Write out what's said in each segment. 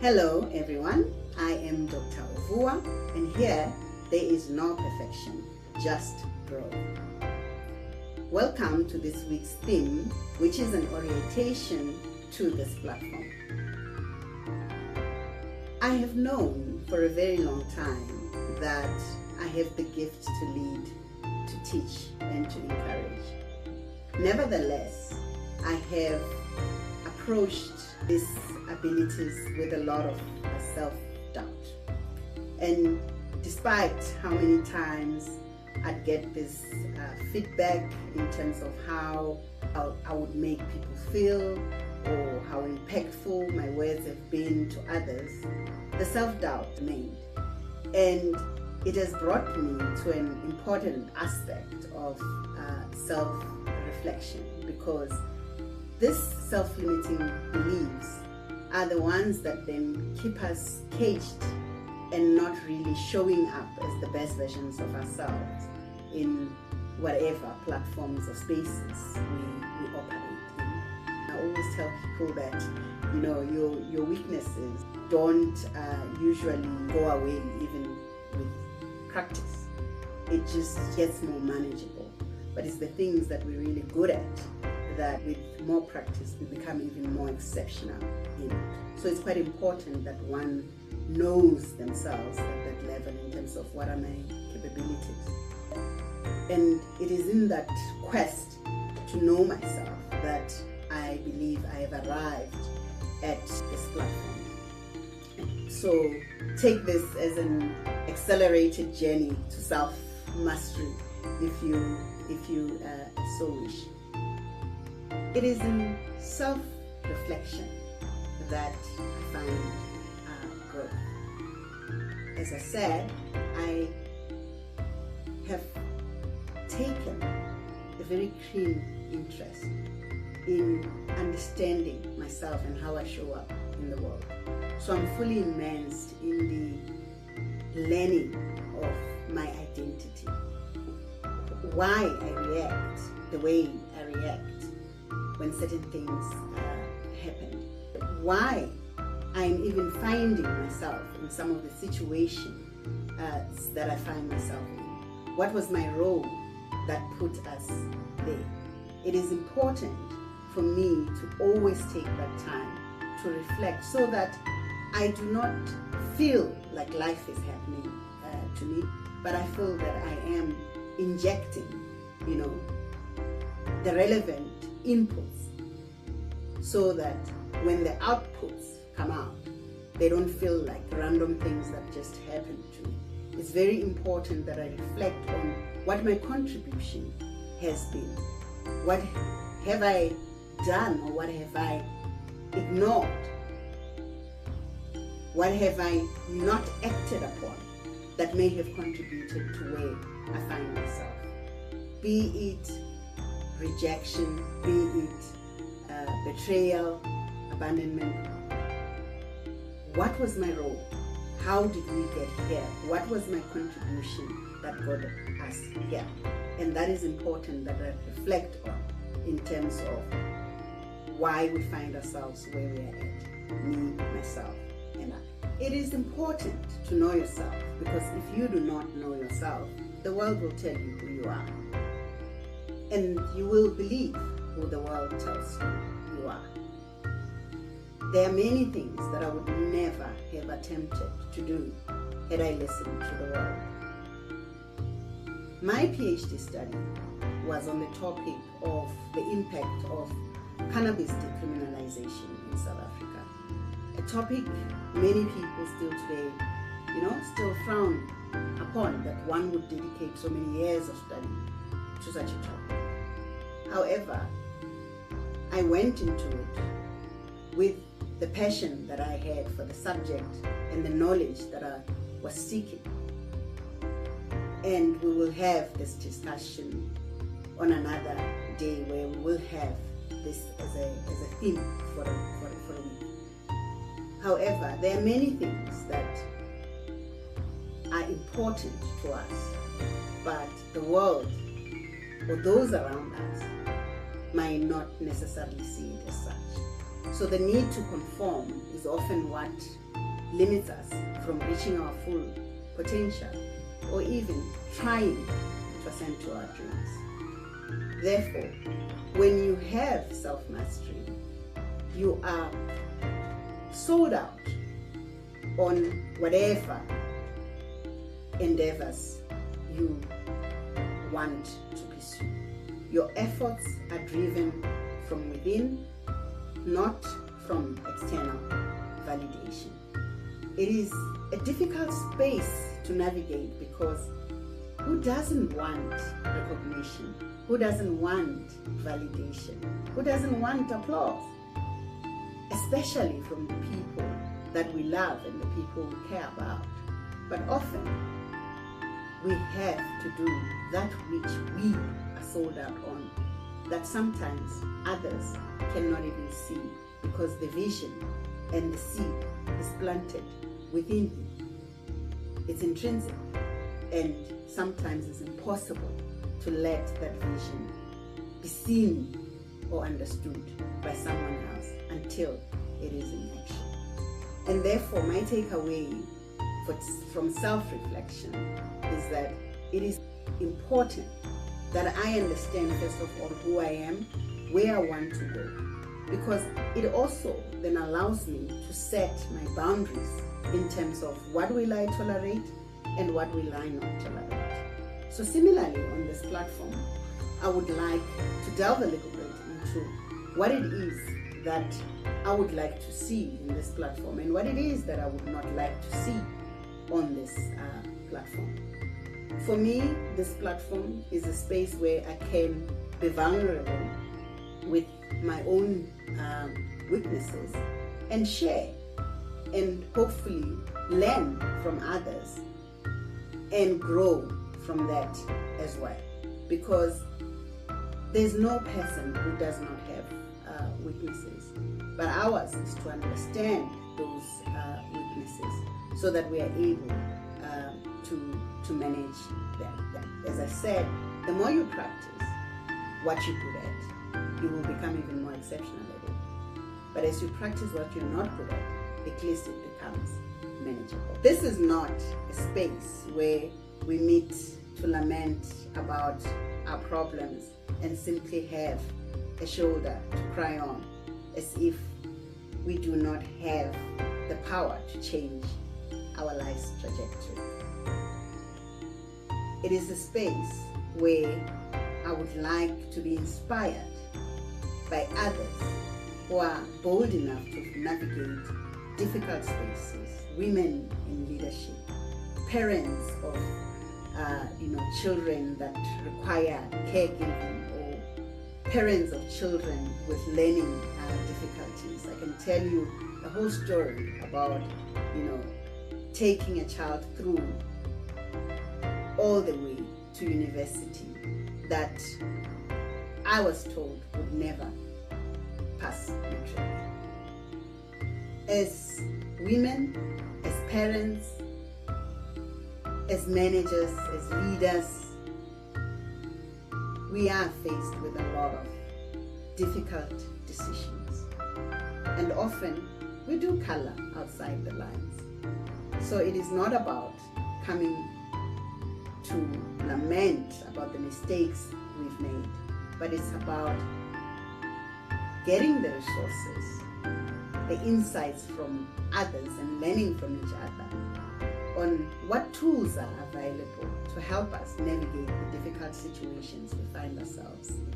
Hello everyone, I am Dr. Ovua, and here there is no perfection, just growth. Welcome to this week's theme, which is an orientation to this platform. I have known for a very long time that I have the gift to lead, to teach, and to encourage. Nevertheless, I have approached these abilities with a lot of self-doubt. And despite how many times I'd get this feedback in terms of how I would make people feel or how impactful my words have been to others, the self-doubt remained. And it has brought me to an important aspect of self-reflection, because these self-limiting beliefs are the ones that then keep us caged and not really showing up as the best versions of ourselves in whatever platforms or spaces we operate in. I always tell people that, your weaknesses don't usually go away even with practice. It just gets more manageable. But it's the things that we're really good at that with more practice we become even more exceptional in. So it's quite important that one knows themselves at that level in terms of what are my capabilities. And it is in that quest to know myself that I believe I have arrived at this platform. So take this as an accelerated journey to self-mastery if you so wish. It is in self-reflection that I find growth. As I said, I have taken a very keen interest in understanding myself and how I show up in the world. So I'm fully immersed in the learning of my identity, why I react the way I react when certain things happen, why I'm even finding myself in some of the situations that I find myself in. What was my role that put us there? It is important for me to always take that time to reflect so that I do not feel like life is happening to me, but I feel that I am injecting, the relevant inputs so that when the outputs come out, they don't feel like random things that just happened to me. It's very important that I reflect on what my contribution has been. What have I done or what have I ignored? What have I not acted upon that may have contributed to where I find myself? Be it rejection, be it betrayal, abandonment. What was my role? How did we get here? What was my contribution that got us here? And that is important that I reflect on in terms of why we find ourselves where we are at, me, myself, and I. It is important to know yourself, because if you do not know yourself, the world will tell you who you are. And you will believe who the world tells you are. There are many things that I would never have attempted to do had I listened to the world. My PhD study was on the topic of the impact of cannabis decriminalization in South Africa. A topic many people still today, still frown upon, that one would dedicate so many years of study to such a topic. However, I went into it with the passion that I had for the subject and the knowledge that I was seeking. And we will have this discussion on another day where we will have this as a theme for a week. However, there are many things that are important to us, but the world or those around us might not necessarily see it as such. So the need to conform is often what limits us from reaching our full potential or even trying to ascend to our dreams. Therefore, when you have self-mastery, you are sold out on whatever endeavors you want to pursue. Your efforts are driven from within, not from external validation. It is a difficult space to navigate because who doesn't want recognition? Who doesn't want validation? Who doesn't want applause? Especially from the people that we love and the people we care about. But often, we have to do that which we are sold out on, that sometimes others cannot even see because the vision and the seed is planted within you. It's intrinsic, and sometimes it's impossible to let that vision be seen or understood by someone else until it is in action. And therefore, my takeaway from self-reflection is that it is important that I understand, first of all, who I am, where I want to go, because it also then allows me to set my boundaries in terms of what will I tolerate and what will I not tolerate. So similarly, on this platform, I would like to delve a little bit into what it is that I would like to see in this platform and what it is that I would not like to see on this platform. For me, this platform is a space where I can be vulnerable with my own weaknesses and share and hopefully learn from others and grow from that as well. Because there's no person who does not have weaknesses, but ours is to understand those weaknesses so that we are able to manage them. As I said, the more you practice what you're good at, you will become even more exceptional at it. But as you practice what you're not good at, at least it becomes manageable. This is not a space where we meet to lament about our problems and simply have a shoulder to cry on, as if we do not have the power to change our life's trajectory. It is a space where I would like to be inspired by others who are bold enough to navigate difficult spaces, women in leadership, parents of children that require caregiving, or parents of children with learning difficulties. I can tell you a whole story about taking a child through all the way to university that I was told would never pass matric. As women, as parents, as managers, as leaders, we are faced with a lot of difficult decisions. And often we do color outside the lines. So it is not about coming to lament about the mistakes we've made, but it's about getting the resources, the insights from others and learning from each other on what tools are available to help us navigate the difficult situations we find ourselves in.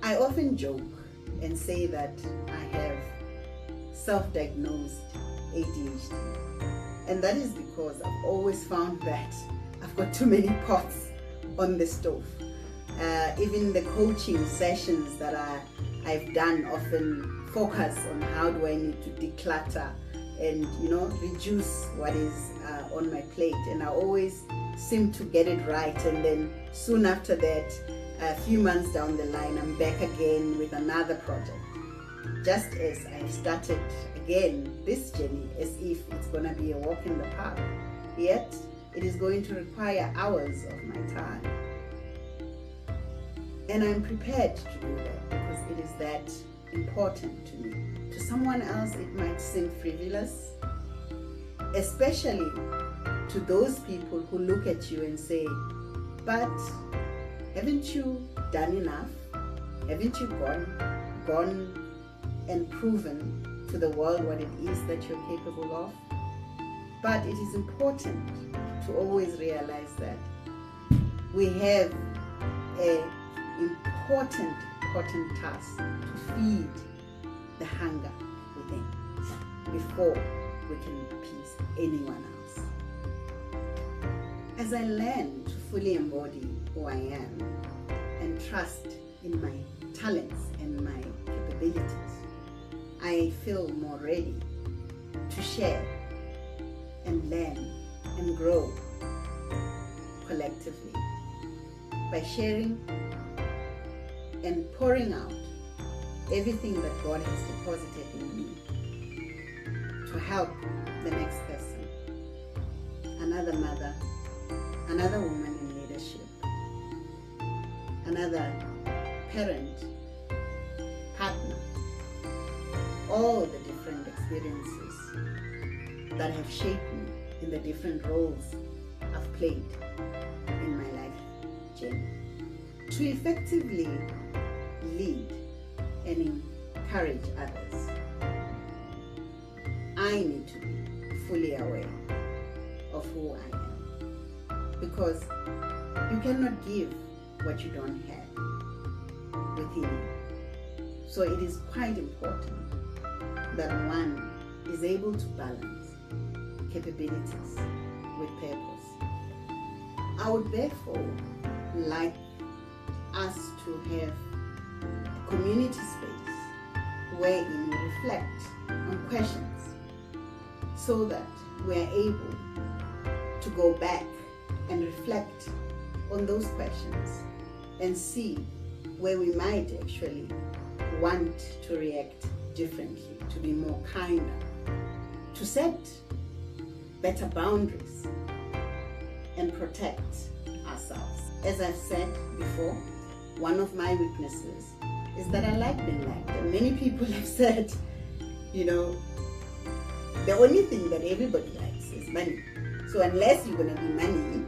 I often joke and say that I have self-diagnosed ADHD, and that is because I've always found that I've got too many pots on the stove. Even the coaching sessions that I've done often focus on how do I need to declutter and reduce what is on my plate, and I always seem to get it right, and then soon after that, a few months down the line, I'm back again with another project, just as I started again this journey as if it's going to be a walk in the park, yet it is going to require hours of my time. And I'm prepared to do that because it is that important to me. To someone else, it might seem frivolous, especially to those people who look at you and say, but haven't you done enough? Haven't you gone and proven to the world what it is that you're capable of? But it is important to always realize that we have an important task to feed the hunger within before we can appease anyone else. As I learn to fully embody who I am and trust in my talents and my capabilities, I feel more ready to share and learn and grow collectively by sharing and pouring out everything that God has deposited in me to help the next person, another mother, another woman in leadership, another parent, partner, all the different experiences that have shaped me in the different roles I've played in my life journey. To effectively lead and encourage others, I need to be fully aware of who I am, because you cannot give what you don't have within you. So it is quite important that one is able to balance capabilities with purpose. I would therefore like us to have a community space wherein we reflect on questions so that we are able to go back and reflect on those questions and see where we might actually want to react differently, to be more kinder, to set better boundaries and protect ourselves. As I've said before, one of my weaknesses is that I like being liked. And many people have said, the only thing that everybody likes is money. So unless you're going to be money,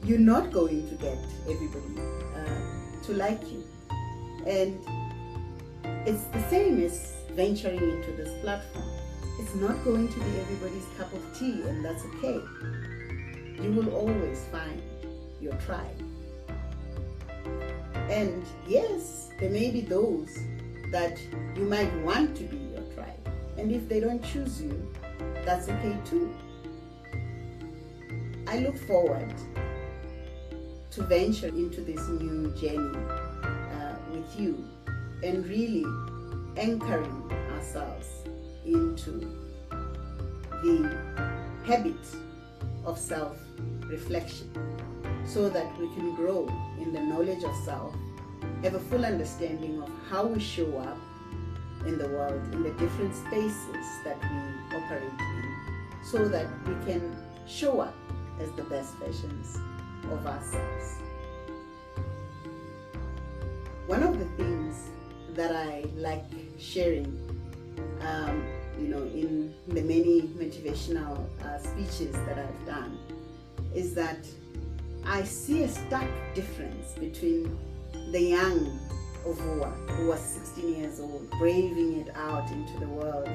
you're not going to get everybody to like you. And it's the same as venturing into this platform. It's not going to be everybody's cup of tea, and that's okay. You will always find your tribe. And yes, there may be those that you might want to be your tribe. And if they don't choose you, that's okay too. I look forward to venture into this new journey with you and really anchoring ourselves into the habit of self-reflection so that we can grow in the knowledge of self, have a full understanding of how we show up in the world, in the different spaces that we operate in, so that we can show up as the best versions of ourselves. One of the things that I like sharing, in the many motivational speeches that I've done, is that I see a stark difference between the young Ovua, who was 16 years old, braving it out into the world,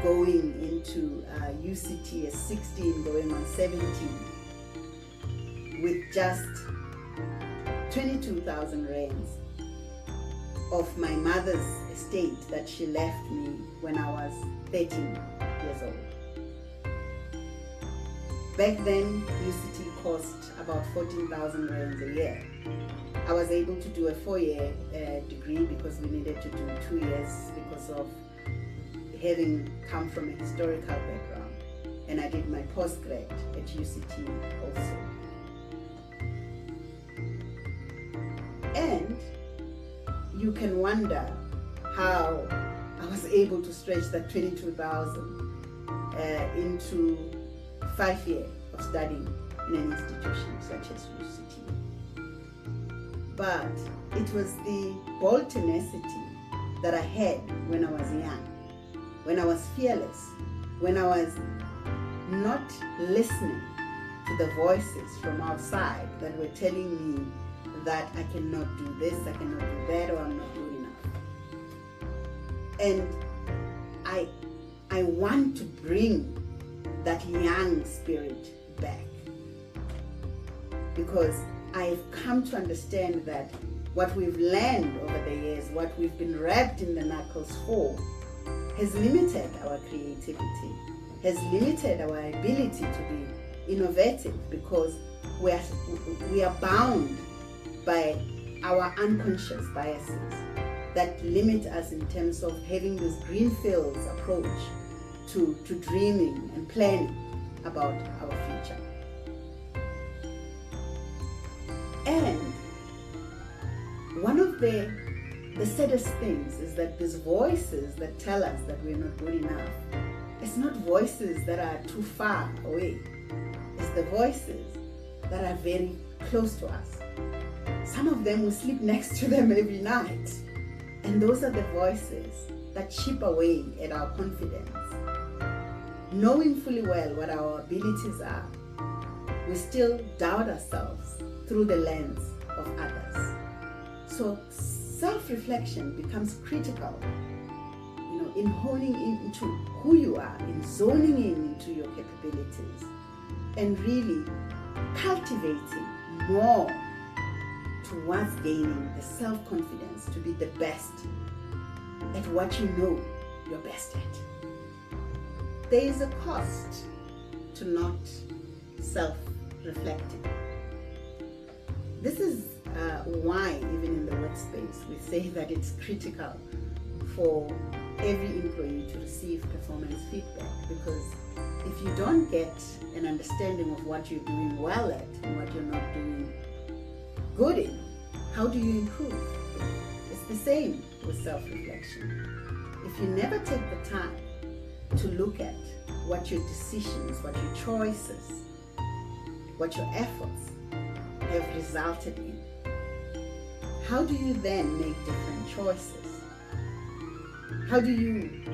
going into UCT at 16, going on 17, with just 22,000 rands of my mother's estate that she left me when I was 13 years old. Back then, UCT cost about 14,000 rands a year. I was able to do a 4-year degree because we needed to do 2 years because of having come from a historical background. And I did my postgrad at UCT also. And you can wonder how I was able to stretch that 22,000 into 5 years of studying in an institution such as UCT. but it was the bold tenacity that I had when I was young, when I was fearless, when I was not listening to the voices from outside that were telling me that I cannot do this, I cannot do that, or I'm not good enough. And I want to bring that young spirit back, because I've come to understand that what we've learned over the years, what we've been wrapped in the knuckles for, has limited our creativity, has limited our ability to be innovative, because we are bound by our unconscious biases that limit us in terms of having this greenfields approach to dreaming and planning about our future. And one of the saddest things is that these voices that tell us that we're not good enough, it's not voices that are too far away. It's the voices that are very close to us. Some of them, we sleep next to them every night. And those are the voices that chip away at our confidence. Knowing fully well what our abilities are, we still doubt ourselves through the lens of others. So self-reflection becomes critical, in honing into who you are, in zoning in into your capabilities, and really cultivating more towards gaining the self-confidence to be the best at what you know you're best at. There is a cost to not self-reflecting. This is why even in the workspace we say that it's critical for every employee to receive performance feedback, because if you don't get an understanding of what you're doing well at and what you're not doing good in, how do you improve? It's the same with self-reflection. If you never take the time to look at what your decisions, what your choices, what your efforts have resulted in, how do you then make different choices? How do you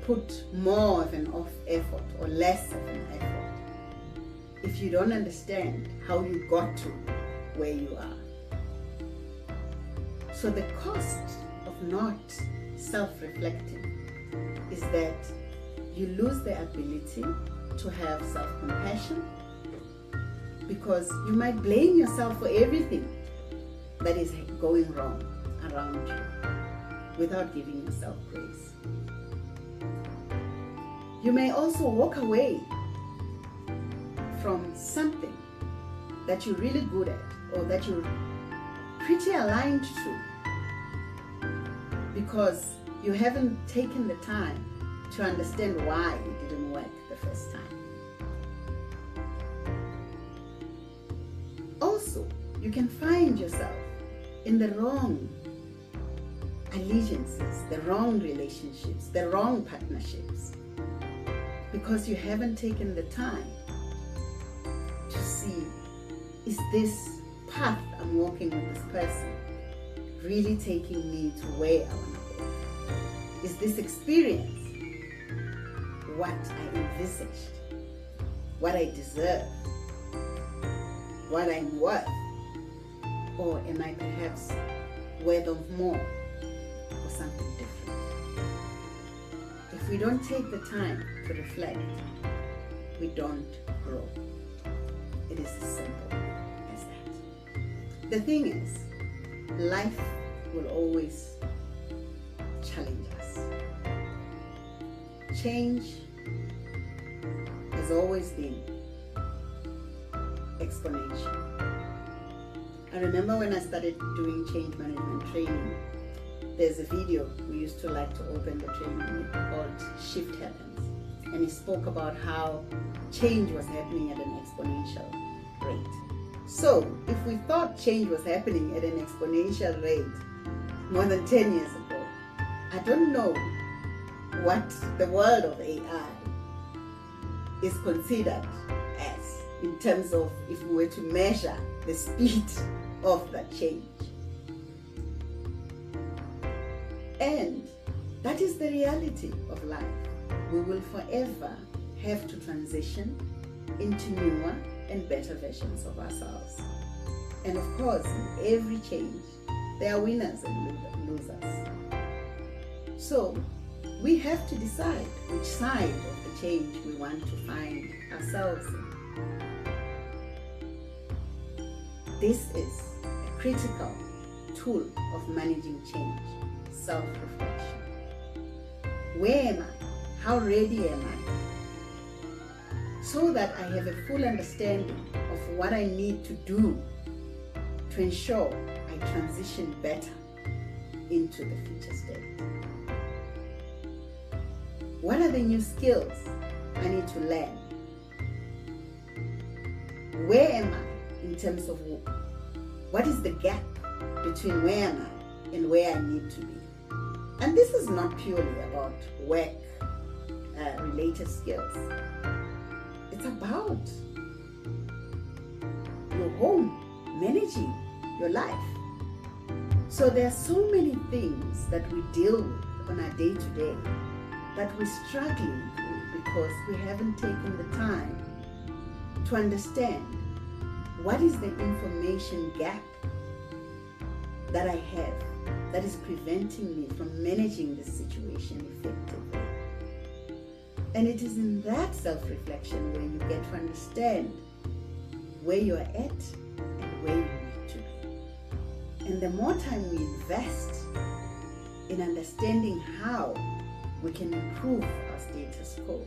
put more of an effort or less of an effort if you don't understand how you got to where you are? So the cost of not self-reflecting is that you lose the ability to have self-compassion, because you might blame yourself for everything that is going wrong around you without giving yourself grace. You may also walk away from something that you're really good at or that you're pretty aligned to, because you haven't taken the time to understand why it didn't work the first time. Also, you can find yourself in the wrong allegiances, the wrong relationships, the wrong partnerships, because you haven't taken the time to see, is this path I'm walking with this person really taking me to where I want to go? Is this experience what I envisaged, what I deserve, what I'm worth? Or am I perhaps worth of more or something different? If we don't take the time to reflect, we don't grow. It is as simple as that. The thing is, life will always challenge us. Change has always been exponential. I remember when I started doing change management training, there's a video we used to like to open the training with called Shift Happens, and he spoke about how change was happening at an exponential rate. So if we thought change was happening at an exponential rate more than 10 years ago, I don't know what the world of AI is considered as, in terms of if we were to measure the speed of that change. And that is the reality of life. We will forever have to transition into newer and better versions of ourselves. And of course, in every change, there are winners and losers. So we have to decide which side of the change we want to find ourselves in. This is a critical tool of managing change, self-reflection. Where am I? How ready am I? So that I have a full understanding of what I need to do to ensure I transition better into the future state. What are the new skills I need to learn? Where am I in terms of what is the gap between where am I and where I need to be? And this is not purely about work related skills. It's about your home, managing your life. So there are so many things that we deal with on our day-to-day that we're struggling with because we haven't taken the time to understand what is the information gap that I have that is preventing me from managing this situation effectively. And it is in that self-reflection where you get to understand where you are at and where you need to be. And the more time we invest in understanding how we can improve our status quo,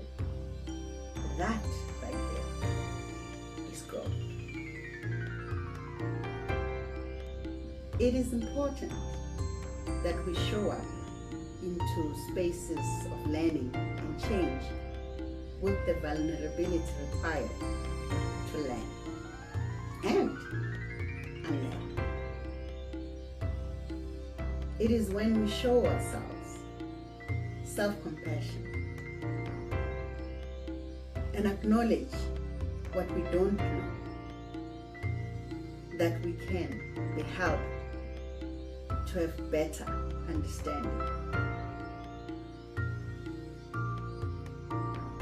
that right there is growth. It is important that we show up into spaces of learning and change with the vulnerability required to learn and unlearn. It is when we show ourselves self-compassion and acknowledge what we don't know that we can be helped to have better understanding,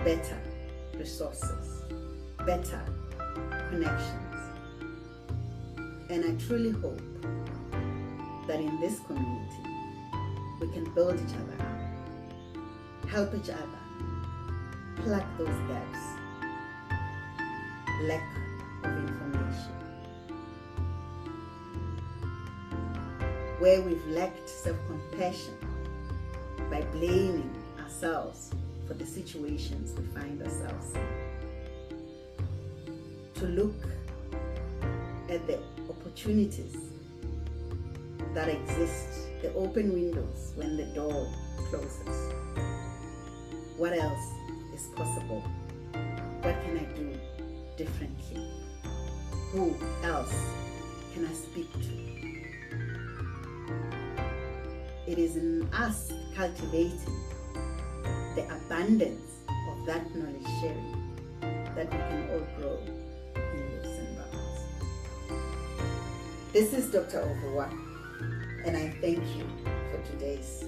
better resources, better connections. And I truly hope that in this community we can build each other up, help each other, plug those gaps, lack of information, where we've lacked self-compassion by blaming ourselves for the situations we find ourselves in, to look at the opportunities that exist, the open windows when the door closes. What else is possible? What can I do differently? Who else can I speak to? It is in us cultivating the abundance of that knowledge sharing that we can all grow in leaps and bounds. This is Dr. Ovuwa, and I thank you for today's